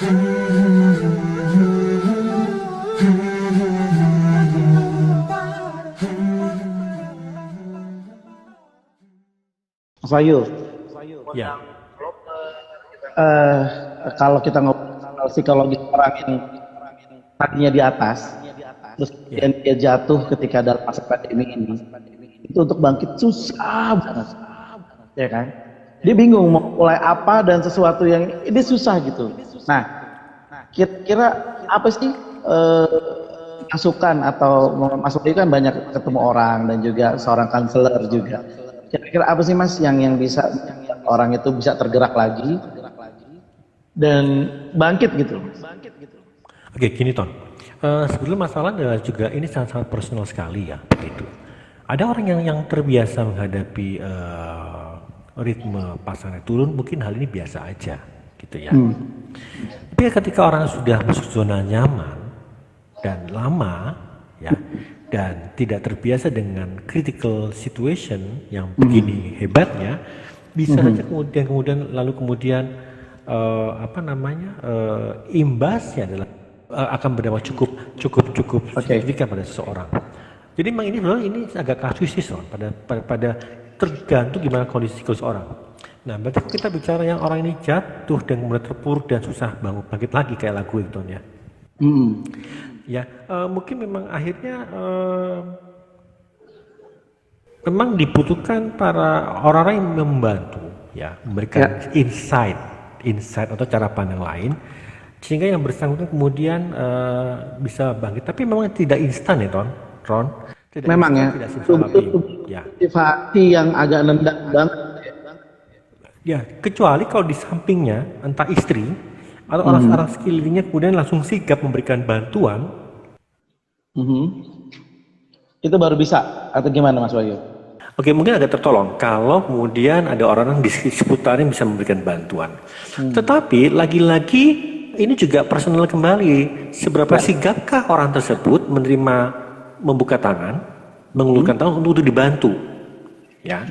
Mas Wahyu, Ya, eh, kalau kita ngobrol soal psikologis orang yang tadinya di atas, terus ya. kemudian dia jatuh ketika dalam masa pandemi ini, itu untuk bangkit susah banget, ya kan? Dia bingung mau mulai apa dan sesuatu yang ini susah gitu. Nah, kira-kira apa sih masukan atau Mas Wahyu kan banyak ketemu orang dan juga seorang konselor juga. Kira-kira apa sih Mas yang bisa membuat orang itu bisa tergerak lagi dan bangkit gitu? Oke, gini Ton. Sebetulnya masalah adalah juga ini sangat-sangat personal sekali ya, begitu. Ada orang yang terbiasa menghadapi ritme pasarnya turun, mungkin hal ini biasa aja, gitu ya. Tapi ketika orang sudah masuk zona nyaman dan lama, ya, dan tidak terbiasa dengan critical situation yang begini hebatnya, bisa saja kemudian imbasnya adalah akan berdampak cukup Oke. signifikan pada seseorang. Jadi memang ini sebenarnya ini agak kasuistis loh, pada tergantung gimana kondisi psikologis orang. Nah, berarti kalau kita bicara yang orang ini jatuh dan kemudian terpuruk dan susah bangun bangkit lagi kayak lagu itu ya. Hmm. Ya, mungkin memang akhirnya memang dibutuhkan para orang-orang yang membantu, ya, memberikan Ya, insight atau cara pandang lain, sehingga yang bersangkutan kemudian bisa bangkit. Tapi memang tidak instan ya, Ron, tidak memang instan, ya. tidak Butuh simsalabim, ya. motivasi yang agak nendang banget. Ya, kecuali kalau di sampingnya entah istri atau orang-orang sekelilingnya kemudian langsung sigap memberikan bantuan. Mhm. Itu baru bisa atau gimana Mas Wahyu? Oke, mungkin agak tertolong kalau kemudian ada orang-orang di sekitarnya bisa memberikan bantuan. Tetapi lagi-lagi ini juga personal kembali. Seberapa Ya. sigapkah orang tersebut menerima, membuka tangan, mengulurkan tangan untuk dibantu, ya.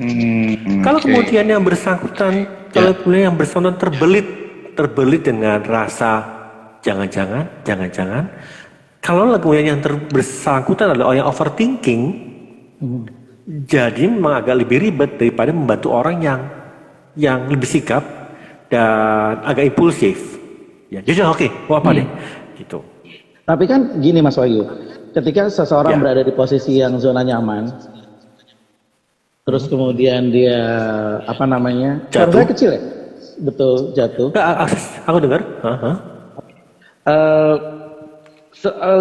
Kalau Oke. kemudian yang bersangkutan, Ya. kalau kemudian yang bersangkutan terbelit dengan rasa jangan-jangan, kalau kemudian yang bersangkutan adalah orang yang overthinking, jadi memang agak lebih ribet daripada membantu orang yang lebih sikap dan agak impulsif. Ya, jadi oke, mau apa deh, gitu. Tapi kan gini Mas Wahyu, ketika seseorang Ya, berada di posisi yang zona nyaman, terus kemudian dia apa namanya? Suara jatuh. saya kecil ya? Betul, jatuh. Aku dengar. Aha. Eh,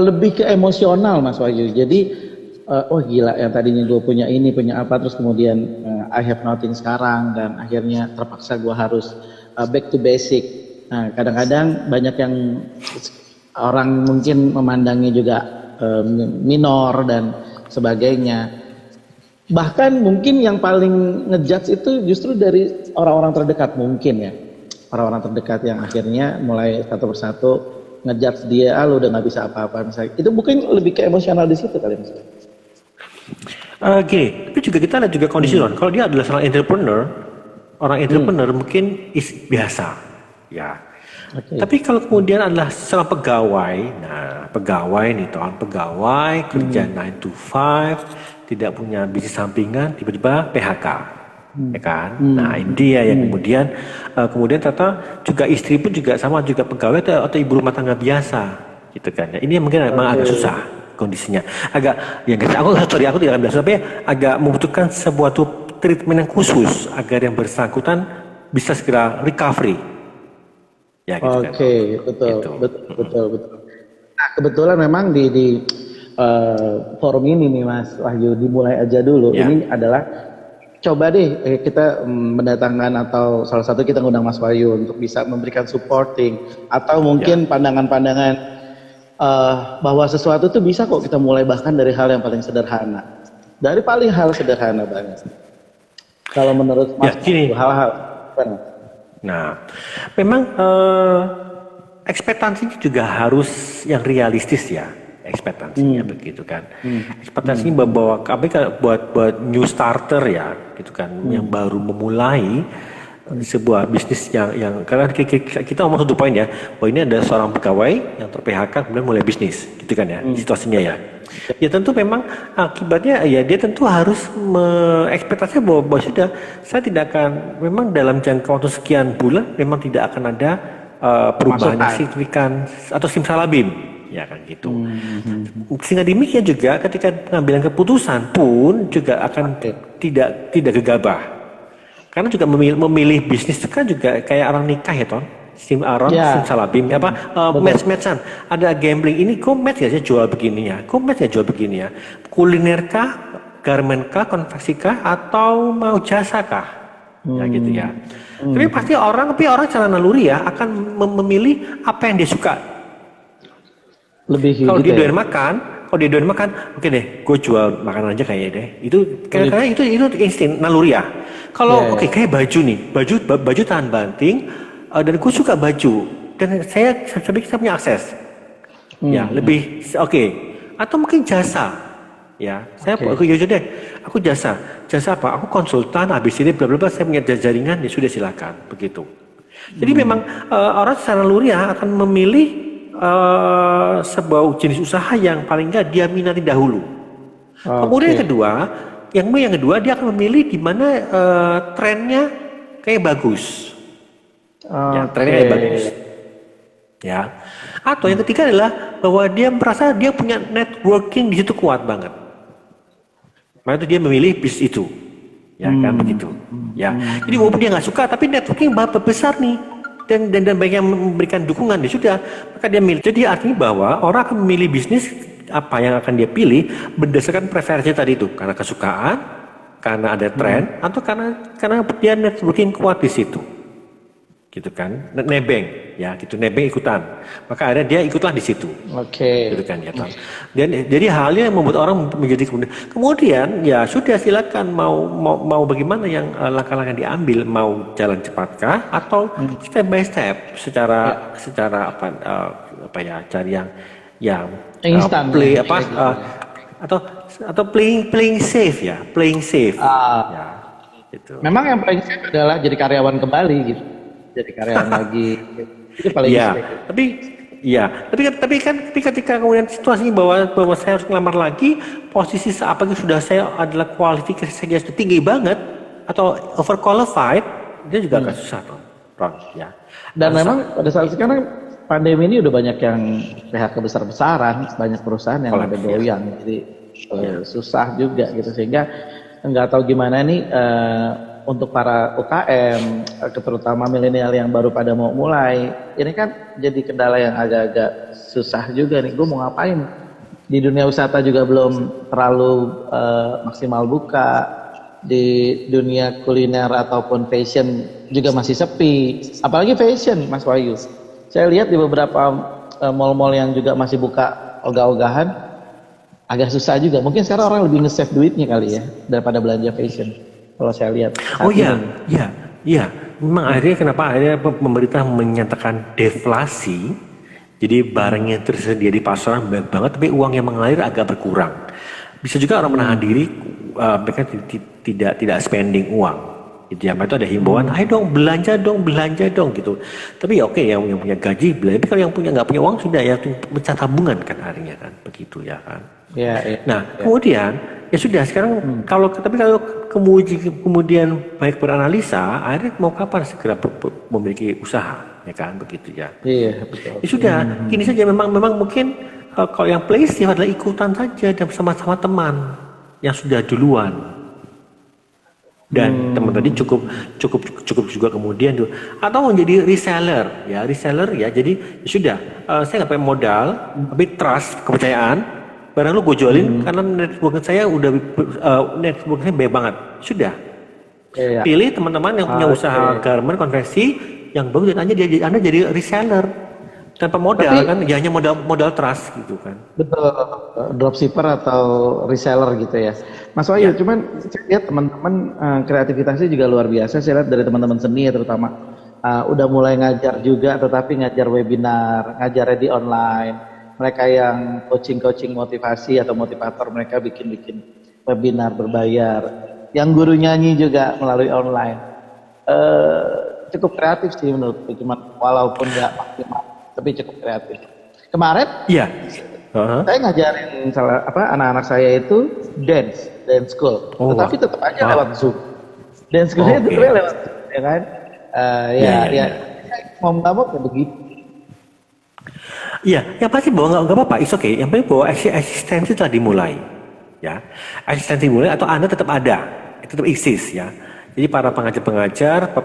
lebih ke emosional Mas Wahyu. Jadi oh gila yang tadinya gue punya ini, punya apa, terus kemudian I have nothing sekarang dan akhirnya terpaksa gue harus back to basic. Nah, kadang-kadang banyak yang orang mungkin memandangnya juga minor dan sebagainya. Bahkan mungkin yang paling ngejudge itu justru dari orang-orang terdekat mungkin ya. Orang-orang terdekat yang akhirnya mulai satu persatu ngejudge dia, ah lu udah nggak bisa apa-apa misalnya. Itu mungkin lebih ke emosional di situ kali Mas. Gini, tapi juga kita lihat juga kondisi Ron. Kalau dia adalah seorang entrepreneur, orang entrepreneur mungkin biasa, ya. Oke. Tapi kalau kemudian adalah seorang pegawai, nah pegawai nih pegawai kerja 9 to 5, tidak punya bisnis sampingan, tiba-tiba PHK, ya kan? Nah ini dia yang kemudian ternyata juga istri pun juga sama, juga pegawai atau ibu rumah tangga biasa, gitu kan? Ya, ini mungkin memang agak susah kondisinya, agak ya aku tidak akan bilang susah, tapi agak membutuhkan sebuah treatment yang khusus agar yang bersangkutan bisa segera recovery. Ya, gitu kan. Oke, betul, Gitu. betul. Nah, kebetulan memang di forum ini nih Mas Wahyu dimulai aja dulu. Ya. Ini adalah coba deh kita mendatangkan atau salah satu kita ngundang Mas Wahyu untuk bisa memberikan supporting atau mungkin pandangan-pandangan bahwa sesuatu tuh bisa kok kita mulai bahkan dari hal yang paling sederhana. Dari paling hal sederhana banget. Kalau menurut Mas, Ya, gini. hal-hal apa? Nah, memang ekspektasinya juga harus yang realistis ya, ekspektasinya begitu kan. Ekspektasinya buat new starter ya, gitu kan, yang baru memulai sebuah bisnis yang karena kita ngomong satu poin ya, bahwa ini ada seorang pegawai yang ter-PHK kemudian mulai bisnis, gitu kan ya, situasinya ya. Ya tentu memang akibatnya ya dia tentu harus ekspektasinya bahwa sudah saya tidak akan, memang dalam jangka waktu sekian bulan memang tidak akan ada perubahan yang signifikan atau simsalabim, ya kan gitu. Sehingga demikian juga ketika pengambilan keputusan pun juga akan tidak gegabah. Karena juga memilih bisnis itu kan juga kayak orang nikah ya Ton. Simsalabim match-matchan. Ada gambling, ini kok match ya, saya jual begini ya, kok match ya jual begini ya. Kuliner kah, garment kah, konveksi kah, atau mau jasa kah? Ya gitu ya. Tapi pasti orang secara naluri ya akan memilih apa yang dia suka. Lebih kalau gitu dia doyan makan, oke deh, gue jual makanan aja kayaknya deh. Itu karena itu insting naluri ya. Kalau kayak baju nih, baju tahan banting, dan gue suka baju, dan saya punya akses, ya lebih oke. Atau mungkin jasa, ya saya deh, aku jasa apa? Aku konsultan, habis ini bla bla bla, saya punya jaringan, ya sudah silakan begitu. Jadi memang orang secara naluri ya akan memilih sebuah jenis usaha yang paling enggak dia minati dahulu. Kemudian yang kedua dia akan memilih di mana trennya kayak bagus. Ya, trennya kayak bagus. Ya. Atau yang ketiga adalah bahwa dia merasa dia punya networking di situ kuat banget. Maka itu dia memilih bis itu. Ya kan begitu. Ya. Jadi walaupun dia nggak suka tapi networking besar nih. Dan banyak yang memberikan dukungan, ya sudah, maka dia milih. Jadi artinya bahwa orang akan memilih bisnis apa yang akan dia pilih berdasarkan preferensi tadi itu, karena kesukaan, karena ada tren, atau karena dia networking kuat di situ, gitu kan, nebeng, ya, gitu, nebeng ikutan, maka akhirnya dia ikutlah di situ, gitu kan, ya, dan jadi halnya yang membuat orang menjadi kemudian ya sudah silakan mau bagaimana yang langkah-langkah diambil, mau jalan cepatkah atau step by step secara apa ya, cari yang instan, atau playing safe ya, ya, gitu. Memang yang paling safe adalah jadi karyawan kembali gitu. Jadi karyawan lagi itu paling tapi ketika kemudian situasinya bahwa saya harus ngelamar lagi, posisi apalagi sudah saya adalah kualifikasi saya sudah tinggi banget atau overqualified, dia juga agak susah ya. Dan memang pada saat sekarang pandemi ini udah banyak yang PHK besar-besaran, banyak perusahaan yang ada goyang, jadi susah juga gitu, sehingga nggak tahu gimana nih untuk para UKM, terutama milenial yang baru pada mau mulai, ini kan jadi kendala yang agak-agak susah juga nih. Gue mau ngapain? Di dunia wisata juga belum terlalu maksimal buka. Di dunia kuliner ataupun fashion juga masih sepi. Apalagi fashion, Mas Wahyu. Saya lihat di beberapa mall-mall yang juga masih buka ogah-ogahan, agak susah juga. Mungkin sekarang orang lebih nge-save duitnya kali ya daripada belanja fashion. Kalau saya lihat. Iya. Memang akhirnya pemerintah menyatakan deflasi. Jadi barang yang tersedia di pasaran banyak banget, tapi uang yang mengalir agak berkurang. Bisa juga orang menahan diri, mereka tidak spending uang. Gitu ya, itu ada himbauan, ayo dong belanja dong gitu. Tapi ya oke, yang punya gaji belanja. Tapi kalau yang nggak punya uang sudah ya pecah tabungan kan akhirnya kan, begitu ya kan. Kemudian ya sudah sekarang kalau kemudian baik beranalisa, akhirnya mau kapan segera memiliki usaha, ya kan begitu ya. Iya betul. Ya sudah, gini saja memang mungkin kalau yang play safe adalah ikutan saja dan sama-sama teman yang sudah duluan. Dan teman tadi cukup juga kemudian tuh, atau menjadi reseller ya jadi ya sudah, saya nggak pakai modal tapi trust, kepercayaan. Barang lu gue jualin karena network saya udah network saya banyak banget. Sudah. Pilih teman-teman yang punya usaha garment konveksi yang bagus dan Anda jadi reseller tanpa modal. Kan ya hanya modal trust gitu kan. Betul. Dropshipper atau reseller gitu ya. Mas Wahyu, cuman saya lihat teman-teman kreativitasnya juga luar biasa. Saya lihat dari teman-teman seni ya terutama udah mulai ngajar juga, tetapi ngajar webinar, ngajarnya di online. Mereka yang coaching motivasi atau motivator, mereka bikin webinar berbayar. Yang guru nyanyi juga melalui online. cukup kreatif sih menurutku, cuma walaupun nggak maksimal, tapi cukup kreatif. Kemarin Iya. Uh-huh. saya ngajarin anak-anak saya itu dance school, Oh, tetapi wah. tetap aja Wah. lewat Zoom. Dance schoolnya Oke. itu lewat Zoom, ya kan? Iya, iya. Mau nggak mau kayak begitu. Iya, yang pasti bahwa nggak apa-apa, it's okay. Yang penting bahwa eksistensi telah dimulai, ya. Eksistensi dimulai atau Anda tetap ada, tetap eksis, ya. Jadi para pengajar-pengajar,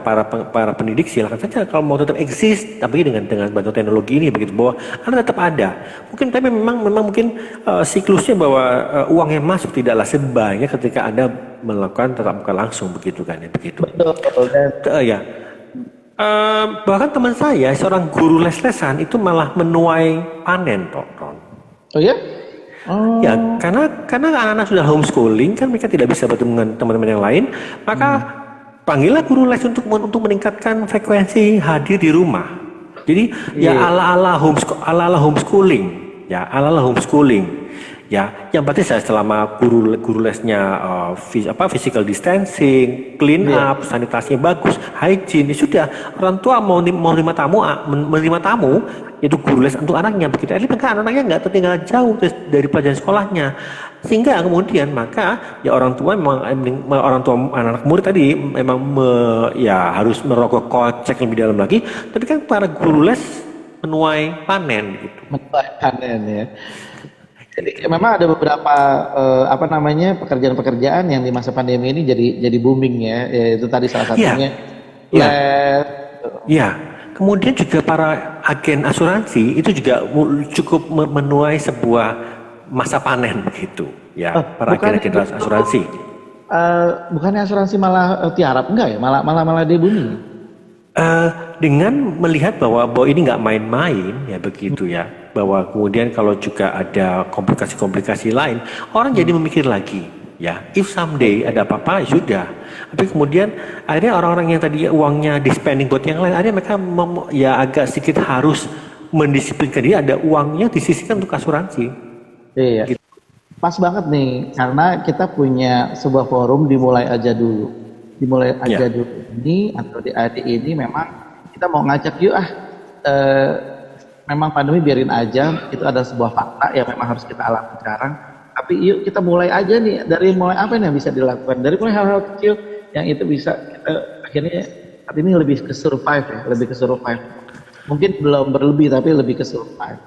para pendidik silakan saja kalau mau tetap eksis, tapi dengan bantuan teknologi ini begitu bahwa Anda tetap ada. Mungkin tapi memang mungkin siklusnya bahwa uang yang masuk tidaklah sebanyak ketika Anda melakukan tatap muka langsung begitu kan ya begitu. Betul. Dan Ya. Bahkan teman saya, seorang guru les-lesan itu malah menuai panen, Ron. oh ya? Oh, Ya, karena anak-anak sudah homeschooling kan mereka tidak bisa bertemu dengan teman-teman yang lain, maka panggillah guru les untuk meningkatkan frekuensi hadir di rumah. Jadi ya ala-ala homeschooling, ya ala-ala homeschooling. Ya, yang pasti saya selama guru lesnya physical distancing, clean up, sanitasinya bagus, hygiene, ya sudah orang tua mau menerima tamu, yaitu guru les untuk anaknya begitu. Jadi maka anaknya nggak tertinggal jauh dari pelajaran sekolahnya, sehingga kemudian maka ya orang tua anak murid tadi memang harus merogoh kocek lebih dalam lagi, tapi kan para guru les menuai panen gitu. menuai panen ya. Jadi memang ada beberapa pekerjaan-pekerjaan yang di masa pandemi ini jadi booming ya. Itu tadi salah satunya Iya. les. Ya, kemudian juga para agen asuransi itu juga cukup menuai sebuah masa panen begitu, ya, para agen asuransi. Bukannya asuransi malah tiarap enggak ya? Malah dia booming. Dengan melihat bahwa ini nggak main-main ya begitu ya, bahwa kemudian kalau juga ada komplikasi-komplikasi lain, orang jadi memikir lagi. Ya, if someday ada apa-apa ya sudah. Tapi kemudian akhirnya orang-orang yang tadi uangnya di-spending buat yang lain, akhirnya mereka agak sedikit harus mendisiplinkan diri, ada uangnya disisihkan untuk asuransi. Iya. Gitu. Pas banget nih, karena kita punya sebuah forum dimulai aja dulu ini atau di adik ini memang kita mau ngajak yuk memang pandemi biarin aja, itu ada sebuah fakta yang memang harus kita alami sekarang. Tapi yuk kita mulai aja nih, dari mulai apa yang bisa dilakukan, dari mulai hal-hal kecil yang itu bisa kita akhirnya saat ini lebih ke survive ya, mungkin belum berlebih tapi lebih ke survive.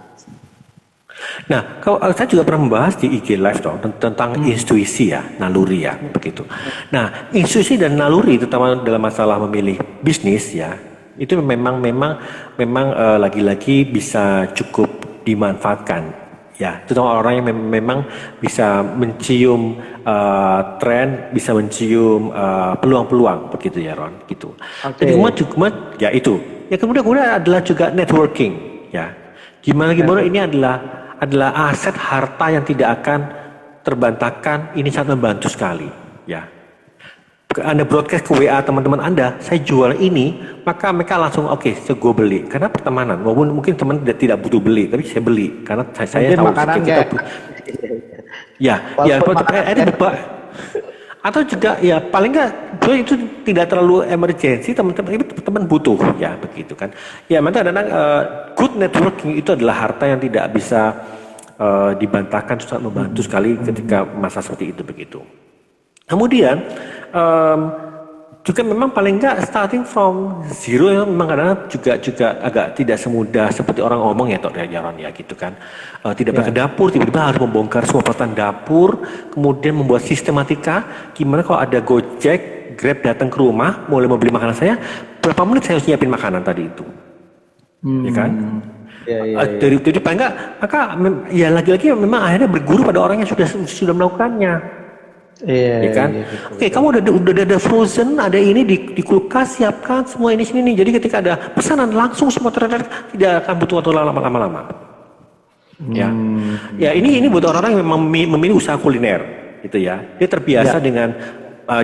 Nah, kalau saya juga pernah membahas di IG Live tentang intuisi ya, naluri ya, begitu. Nah, intuisi dan naluri terutama dalam masalah memilih bisnis ya, itu memang lagi-lagi bisa cukup dimanfaatkan ya, terutama orang yang memang bisa mencium tren, bisa mencium peluang-peluang begitu ya, Ron, gitu. Okay. Jadi cuma ya itu. Ya kemudian adalah juga networking ya. Gimana ini adalah aset harta yang tidak akan terbantahkan, ini sangat membantu sekali ya. Anda broadcast ke WA teman-teman Anda, saya jual ini, maka mereka langsung oke, gue beli karena pertemanan, walaupun mungkin teman tidak butuh beli, tapi saya beli karena saya tahu kita butuh. Atau juga ya paling nggak itu tidak terlalu emergency, teman-teman butuh ya begitu kan. Ya memang good networking itu adalah harta yang tidak bisa dibantahkan, sangat membantu sekali ketika masa seperti itu begitu. Kemudian juga memang paling nggak starting from zero ya, memang kadang juga agak tidak semudah seperti orang ngomong ya, Ron ya gitu kan. Tidak pakai dapur, tiba-tiba harus membongkar semua peralatan dapur, kemudian membuat sistematika gimana kalau ada Gojek, Grab datang ke rumah, mau beli makanan saya, berapa menit saya harus nyiapin makanan tadi itu, ya kan? Dari paling nggak, maka ya lagi-lagi memang akhirnya berguru pada orang yang sudah melakukannya. Ya kan? Oke, kamu udah ada frozen, ada ini di kulkas, siapkan semua ini sini nih. Jadi ketika ada pesanan langsung semua tidak akan butuh waktu lama-lama. Ya, ini buat orang-orang yang memang memilih usaha kuliner, gitu ya. Dia terbiasa dengan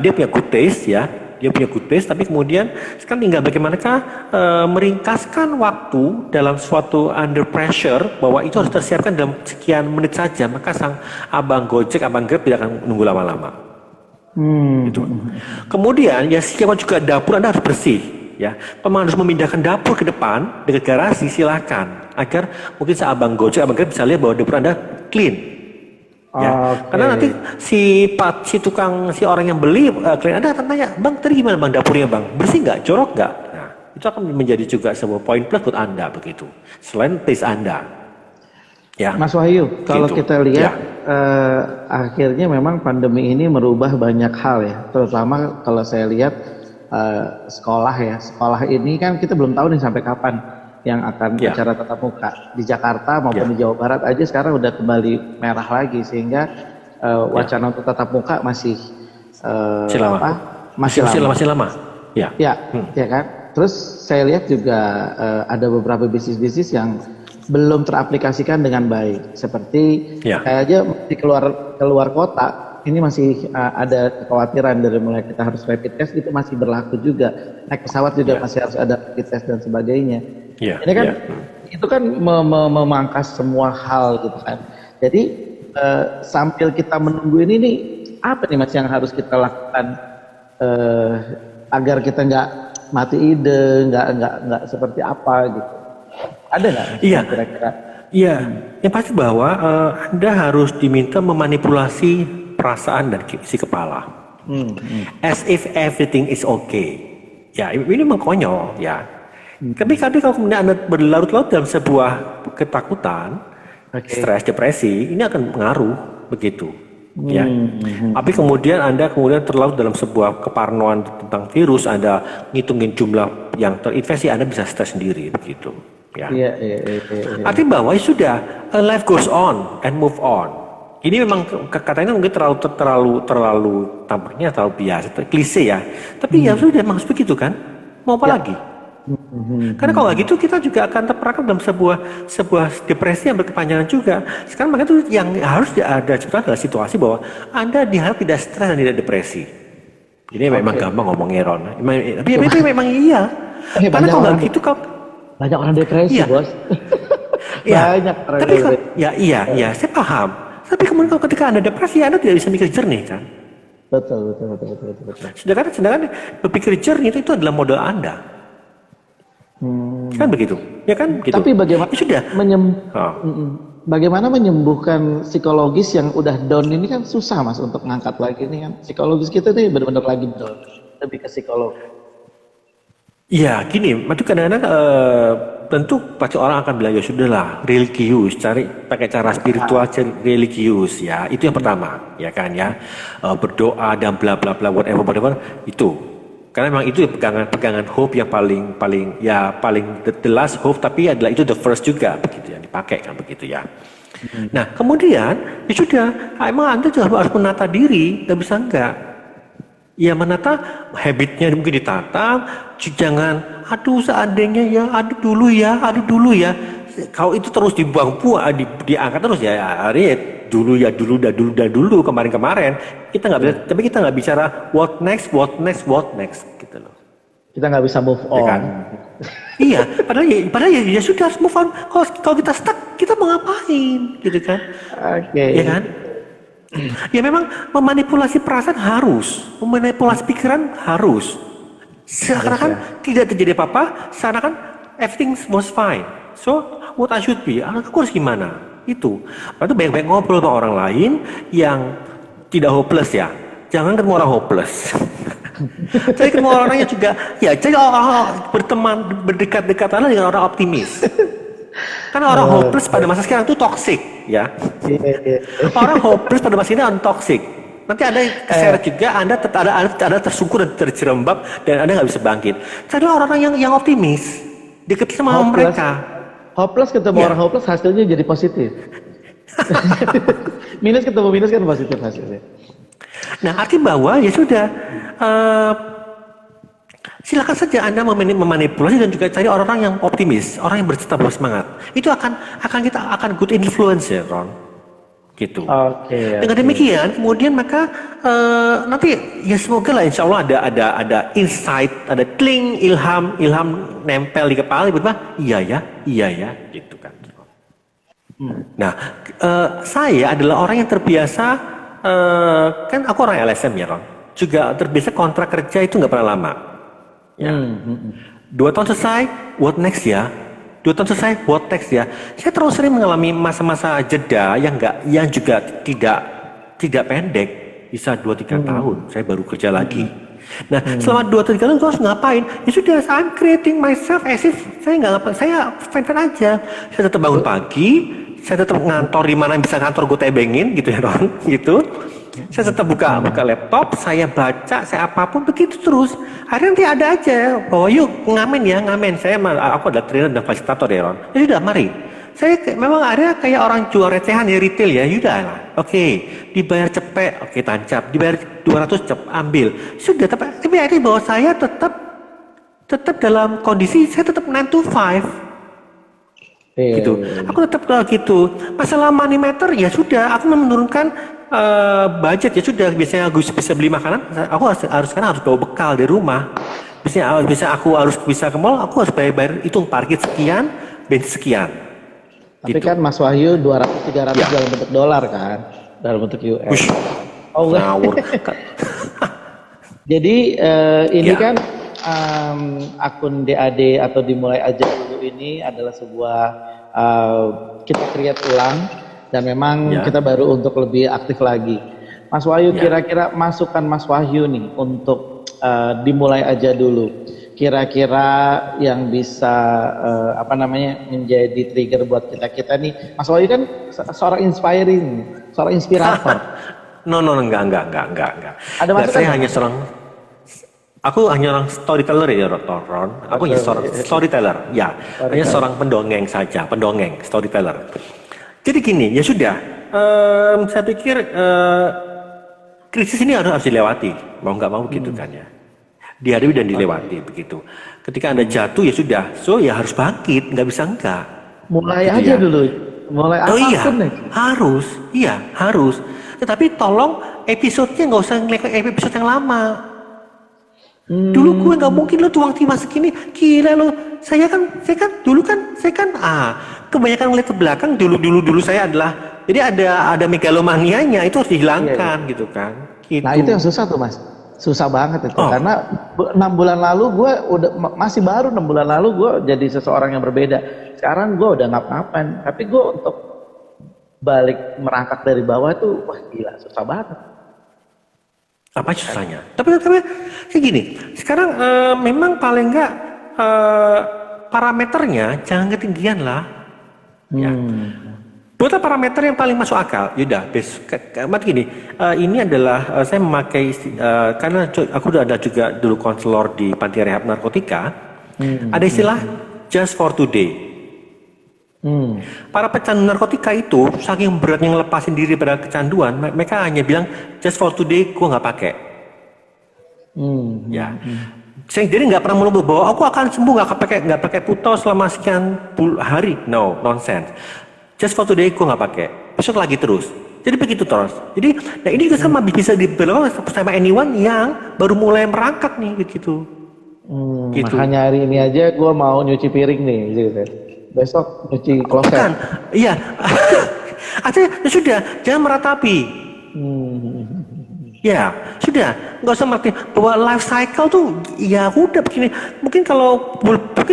dia punya good taste ya. Dia punya good taste, tapi kemudian sekarang tinggal bagaimanakah meringkaskan waktu dalam suatu under pressure bahwa itu harus tersiapkan dalam sekian menit saja, maka sang abang Gojek, abang Grab tidak akan menunggu lama-lama. Gitu. Kemudian ya siapa juga dapur Anda harus bersih ya. Kalau harus memindahkan dapur ke depan dekat garasi, silakan. Agar mungkin saat abang Gojek, abang Grab bisa lihat bahwa dapur Anda clean. Ya, karena nanti si orang yang beli klien Anda akan tanya, bang tadi gimana bang dapurnya bang, bersih nggak, jorok nggak? Nah, itu akan menjadi juga sebuah poin plus buat Anda begitu. Selain taste Anda. Ya. Mas Wahyu, kalau Gitu. kita lihat Ya. akhirnya memang pandemi ini merubah banyak hal ya, terutama kalau saya lihat sekolah ya. Sekolah ini kan kita belum tahu nih sampai kapan yang akan Ya. acara tatap muka di Jakarta maupun di Jawa Barat aja sekarang udah kembali merah lagi, sehingga wacana untuk tatap muka masih Masih lama. Ya. Ya kan. Terus saya lihat juga ada beberapa bisnis-bisnis yang belum teraplikasikan dengan baik, seperti saya aja di keluar kota ini masih ada kekhawatiran dari mulai kita harus rapid test itu masih berlaku juga, naik pesawat juga masih harus ada rapid test dan sebagainya. Ini kan itu kan memangkas semua hal gitu kan. Jadi sambil kita menunggu ini nih, apa nih Mas yang harus kita lakukan agar kita nggak mati ide, nggak seperti apa gitu? Ada nggak? Iya. Kira-kira? Iya. Yang pasti bahwa Anda harus diminta memanipulasi perasaan dan isi kepala. As if everything is okay. Ya, ini memang konyol ya. Tapi kalau kemudian Anda berlarut-larut dalam sebuah ketakutan, stres, depresi, ini akan pengaruh begitu. Ya. Tapi kemudian Anda terlarut dalam sebuah keparnoan tentang virus, Anda ngitungin jumlah yang terinfeksi, Anda bisa stres sendiri begitu. Ya. Artinya bahwa sudah life goes on and move on. Ini memang katanya mungkin terlalu tampaknya terlalu biasa, klise ya. Tapi ya sudah memang begitu kan. Mau apa lagi? Karena kalau nggak gitu kita juga akan terperangkap dalam sebuah depresi yang berkepanjangan juga. Sekarang makanya itu yang harus ada adalah situasi bahwa Anda diharap tidak stres dan tidak depresi. Ini memang gampang ngomongnya Ron. Tapi memang iya. Karena kalau nggak gitu banyak orang depresi, Bos. Banyak orang depresi. Iya, saya paham. Tapi kemudian kalau ketika Anda depresi, Anda tidak bisa mikir jernih kan? Betul. Sedangkan berpikir jernih itu adalah modal Anda. Kan begitu? Ya kan? Gitu. Tapi bagaimana bagaimana menyembuhkan psikologis yang udah down ini kan susah Mas untuk ngangkat lagi ini kan. Psikologis kita nih benar-benar lagi down. Lebih ke psikolog. Iya, gini, itu kadang-kadang tentu pasti orang akan bilang ya sudahlah, religius, pakai cara spiritual, religius ya, itu yang pertama, ya kan ya, berdoa dan bla bla bla whatever itu, karena memang itu pegangan hope yang paling the last hope, tapi adalah itu the first juga begitu yang dipakai kan begitu ya. Nah kemudian ya sudah, emang Anda juga harus menata diri, nggak bisa enggak. Ya menata habitnya mungkin ditata, jangan aduh seandainya ya, aduh dulu ya. Kalau itu terus dibuang-buang, diangkat terus ya, hari dulu kemarin kita nggak bisa, tapi kita nggak bicara what next gitu loh. Kita nggak bisa move on. Ya kan? Iya, padahal ya sudah harus move on. Kalau kita stuck, kita mau ngapain, gitu kan? Oke. Ya kan? Ya memang memanipulasi perasaan harus, memanipulasi pikiran harus. Seakan-akan tidak terjadi apa-apa, seakan-akan everything was fine. So what I should be, aku harus gimana? Itu. Lalu baik-baik ngobrol sama orang lain yang tidak hopeless ya. Jangan ketemu orang hopeless. Cari ketemu orang yang juga, ya cari orang berteman, berdekat-dekatan dengan orang optimis. Karena orang hopeless pada masa sekarang itu toxic, ya. Orang hopeless pada masa ini toxic. Nanti Anda keseret juga, Anda tersungkur dan terjerembab dan Anda nggak bisa bangkit. Cari orang-orang yang optimis, dekat sama mereka. Hopeless ketemu orang hopeless hasilnya jadi positif. Minus ketemu minus kan positif hasilnya. Nah, artinya bahwa ya sudah. Silakan saja Anda memanipulasi dan juga cari orang-orang yang optimis, orang yang bersemangat. Itu akan good influence ya, Ron. Gitu. Dengan demikian, kemudian maka nanti ya semoga lah insya Allah ada insight, ada kling, ilham nempel di kepala, tiba-tiba iya ya, gitu kan. Nah, saya adalah orang yang terbiasa, kan aku orang LSM ya, Ron. Juga terbiasa kontrak kerja itu nggak pernah lama. Ya. 2 tahun selesai, what next ya? 2 tahun selesai, what next ya? Saya terlalu sering mengalami masa-masa jeda yang juga tidak pendek, bisa 2-3 tahun. Saya baru kerja lagi. Nah, selama 2-3 tahun gue harus ngapain? Ya sudah, I'm creating myself as if saya nggak ngapain, saya fan-fan aja. Saya tetap bangun pagi, saya tetap ngantor di mana bisa kantor gue tebengin gitu ya Ron, gitu. Saya tetap buka laptop, saya baca, saya apapun begitu terus. Akhirnya nanti ada aja bahwa yuk ngamen ya, ngamen. Aku adalah trainer dan fasilitator ya Ron. Ya sudah, mari. Saya memang ada kayak orang jual recehan ya, retail ya, yaudah lah. Oke, dibayar cepet, oke tancap. Dibayar 200 cep, ambil. Sudah, tapi akhirnya bahwa saya tetap dalam kondisi saya tetap 9 to 5. Gitu. Aku tetap gitu. Masalah money matter ya sudah, aku menurunkan budget ya sudah. Biasanya aku bisa beli makanan, aku harus bawa bekal dari rumah. Biasanya aku harus bisa ke mall, aku harus bayar hitung parkir sekian, bensin sekian. Tapi gitu. kan Mas Wahyu 200-300 dalam bentuk dolar kan, dalam bentuk US. Ush, Oh enggak. ngawur. Jadi ini kan akun DAD atau dimulai aja dulu ini adalah sebuah kita create ulang dan memang kita baru untuk lebih aktif lagi. Mas Wahyu kira-kira masukan Mas Wahyu nih untuk dimulai aja dulu. Kira-kira yang bisa menjadi trigger buat kita nih. Mas Wahyu kan seorang seorang inspirator. No, enggak. Ada masukan? Aku hanya orang storyteller ya, Ron. Aku hanya seorang storyteller, ya. Hanya seorang pendongeng saja, storyteller. Jadi gini, ya sudah. Saya pikir krisis ini harus dilewati, mau nggak mau gitu kan ya. Dihadapi dan dilewati begitu. Ketika Anda jatuh ya sudah, so ya harus bangkit, nggak bisa enggak. Mulai gitu aja ya. dulu. Mulai apapun nih. Harus. Tetapi tolong episodenya nggak usah ngeliat episode yang lama. Dulu gue nggak mungkin lo tuang timah segini, gila lo. Saya kan kebanyakan ngeliat ke belakang. Dulu saya adalah, jadi ada megalomanianya itu harus dihilangkan gitu kan. Gitu. Nah itu yang susah tuh Mas. Susah banget itu karena 6 bulan lalu gue masih baru 6 bulan lalu gue jadi seseorang yang berbeda. Sekarang gue udah ngapa-ngapain, tapi gue untuk balik merangkak dari bawah tuh wah gila susah banget. Apa susahnya? Tapi kayak gini. Sekarang memang paling enggak parameternya jangan ketinggian lah. Ya. Buat parameter yang paling masuk akal, yaudah, gini, ini adalah saya memakai karena aku udah ada juga dulu konselor di panti rehab narkotika, ada istilah just for today. Para pecandu narkotika itu saking beratnya ngelepasin diri pada kecanduan, mereka hanya bilang just for today, gua nggak pakai. Ya. Jadi nggak pernah melulu bahwa aku akan sembuh nggak pakai puto selama sekian hari, no, nonsense. Just for today gue nggak pakai, besok lagi terus. Jadi begitu terus. Jadi, nah ini juga sama bisa dibilang sama anyone yang baru mulai merangkak nih gitu. Gitu. Makanya hari ini aja gue mau nyuci piring nih, gitu. Besok nyuci kloset. Bukan, iya. Artinya ya sudah, jangan meratapi. Ya sudah, nggak usah mengerti bahwa life cycle tuh ya udah begini. Mungkin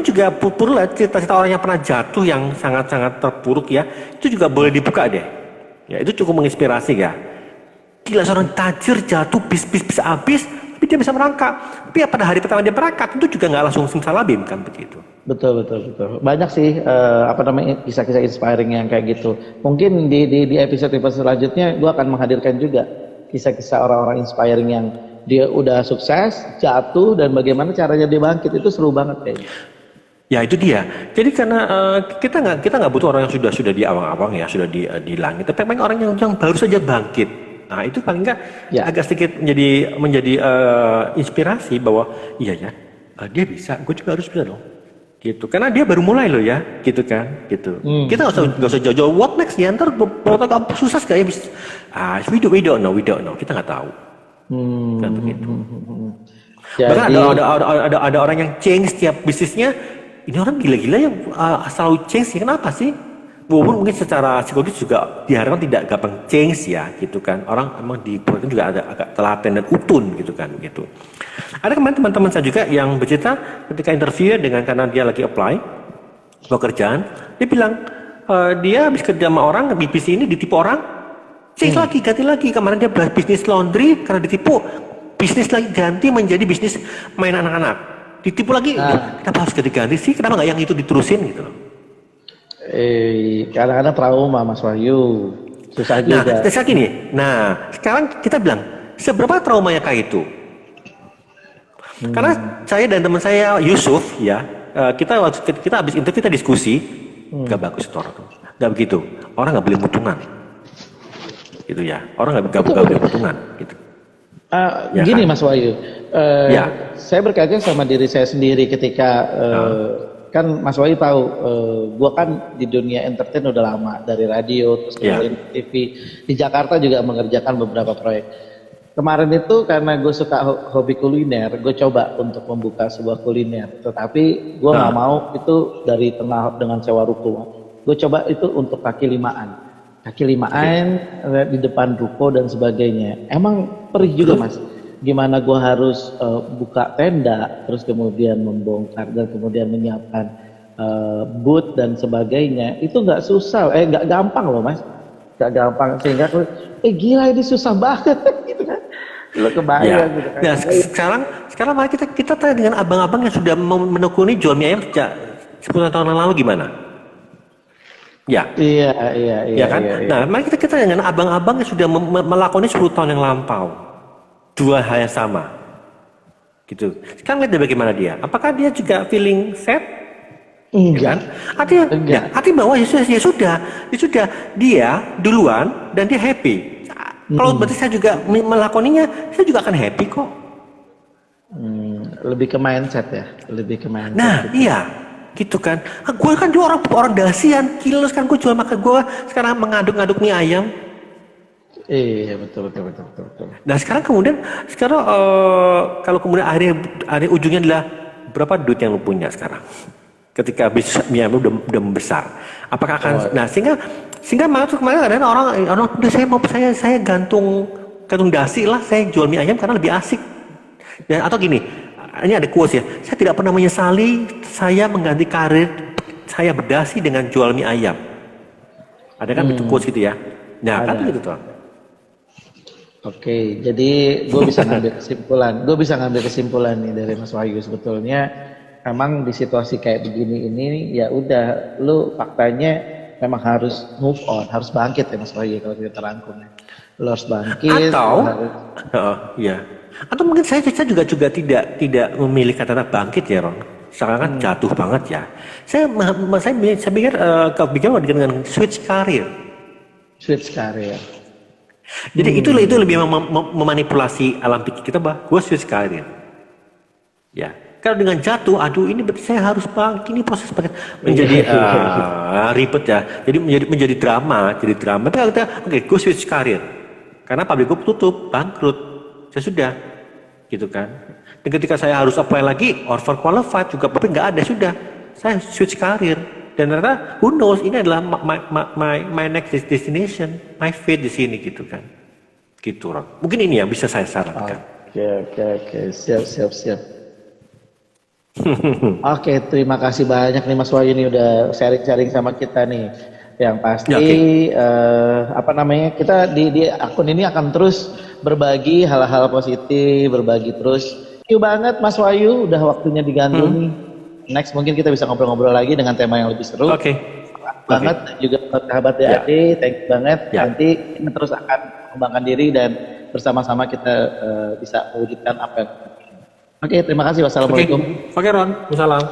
juga perlu lah cerita-cerita orang yang pernah jatuh yang sangat-sangat terpuruk ya, itu juga boleh dibuka deh. Ya itu cukup menginspirasi ya. Gila seorang tajir jatuh bis habis, tapi dia bisa merangkak. Tapi ya pada hari pertama dia merangkak itu juga nggak langsung simsalabim kan begitu. Betul. Banyak sih kisah-kisah inspiring yang kayak gitu. Mungkin di episode selanjutnya gue akan menghadirkan juga kisah-kisah orang-orang inspiring yang dia udah sukses, jatuh, dan bagaimana caranya dia bangkit. Itu seru banget kayaknya. Ya itu dia. Jadi karena kita nggak butuh orang yang sudah di awang-awang ya, sudah di langit. Tapi memang orang yang baru saja bangkit. Nah itu paling nggak agak sedikit menjadi inspirasi bahwa iya ya, dia bisa, gue juga harus bisa dong. Gitu. Karena dia baru mulai loh ya, gitu kan, gitu. Kita nggak usah jauh-jauh. What next ya? Ntar susah sekali. We don't know. Kita nggak tahu. Kan begitu. Bahkan ada orang yang change setiap bisnisnya. Ini orang gila-gila yang selalu change. Kenapa sih? walaupun mungkin secara psikologis juga diharapkan tidak gampang change ya gitu kan, orang emang di proyek juga ada agak telaten dan utun gitu kan gitu. Ada kemarin teman-teman saya juga yang bercerita ketika interview dengan karena dia lagi apply pekerjaan, dia bilang dia habis kerja sama orang di bisnis ini ditipu orang, change lagi ganti lagi. Kemarin dia bisnis laundry karena ditipu, bisnis lagi ganti menjadi bisnis main anak-anak, ditipu lagi. Kenapa harus ganti-ganti sih, kenapa nggak yang itu diterusin gitu loh. Kadang-kadang trauma Mas Wahyu, susah Nah, juga. sekarang kita bilang seberapa traumanya kayak itu? Karena saya dan teman saya Yusuf ya, kita habis interview kita diskusi, nggak bagus itu orang tuh, nggak begitu. Orang nggak boleh mutungan, gitu ya. Orang nggak boleh mutungan, gitu. Ya Gini kan? Mas Wahyu, Ya. saya berkaca sama diri saya sendiri ketika kan Mas Wahyu tahu, gua kan di dunia entertain udah lama, dari radio terus kemudian TV, di Jakarta juga mengerjakan beberapa proyek. Kemarin itu karena gue suka hobi kuliner, gue coba untuk membuka sebuah kuliner, tetapi gue nggak mau itu dari tengah dengan sewa ruko. Gue coba itu untuk kaki limaan di depan ruko dan sebagainya. Emang perih juga Mas. Gimana gue harus buka tenda, terus kemudian membongkar dan kemudian menyiapkan booth dan sebagainya. Itu nggak susah, nggak gampang loh Mas. Nggak gampang sehingga gila ini susah banget gitu kan. Lo kebayang gitu kan. Nah, sekarang mari kita tanya dengan abang-abang yang sudah menekuni jual mie ayam sejak 10 tahun yang lalu gimana? Ya. Iya kan? Iya. Nah, mari kita tanya dengan abang-abang yang sudah melakoni 10 tahun yang lampau. Dua hal yang sama. Gitu. Sekarang lihat bagaimana dia. Apakah dia juga feeling sad? Enggak. Ya kan? Artinya bahwa ya sudah dia duluan dan dia happy. Kalau berarti saya juga melakoninya, saya juga akan happy kok. Lebih ke mindset ya, lebih ke mindset. Nah, gitu. iya, gitu kan. Gue kan juga orang dasian, kilos kan gue jual makan gue sekarang mengaduk-ngaduk mie ayam. Iya betul. Nah sekarang kalau kemudian akhirnya ujungnya adalah berapa duit yang lu punya sekarang? Ketika bisnis mie ayam udah membesar, apakah akan? Nah sehingga maksud kemarin ada orang udah saya gantung dasi lah, saya jual mie ayam karena lebih asik. Dan atau gini, ini ada quotes ya, saya tidak pernah menyesali saya mengganti karir saya berdasi dengan jual mie ayam. Ada kan bentuk quotes gitu ya? Nah kan gitu tuh. Oke, jadi gue bisa ngambil kesimpulan nih dari Mas Wahyu. Sebetulnya emang di situasi kayak begini ini ya udah, lu faktanya memang harus move on, harus bangkit ya Mas Wahyu kalau kita rangkum. Lu harus bangkit. Atau mungkin saya juga tidak memilih kata bangkit ya Ron. Sekarang kan jatuh banget ya. Saya pikir kebijakan dengan switch karir. Jadi itu lebih memanipulasi alam pikir kita bahwa gue switch karir. Ya, kalau dengan jatuh, aduh ini berarti saya harus bangkit, ini proses menjadi ribet ya. Jadi menjadi drama. Tapi kalau kita gue switch karir. Karena pabrik gue tutup, bangkrut. Saya sudah, gitu kan. Dan ketika saya harus apply lagi, overqualified juga, tapi nggak ada, sudah. Saya switch karir. Dan ternyata, who knows, ini adalah my next destination, my fate di sini gitu kan. Gitu Ron. Mungkin ini yang bisa saya sarankan. Oke, siap. Oke, terima kasih banyak nih Mas Wahyu nih udah sharing sama kita nih. Yang pasti kita di akun ini akan terus berbagi hal-hal positif, berbagi terus. Thank you banget Mas Wahyu, udah waktunya diganggu nih. Next mungkin kita bisa ngobrol-ngobrol lagi dengan tema yang lebih seru. Oke. Banget juga sahabat DAD, thank you banget. Nanti kita terus akan mengembangkan diri dan bersama-sama kita bisa mewujudkan apa yang. Oke, terima kasih. Wassalamualaikum. Oke Ron, wassalam.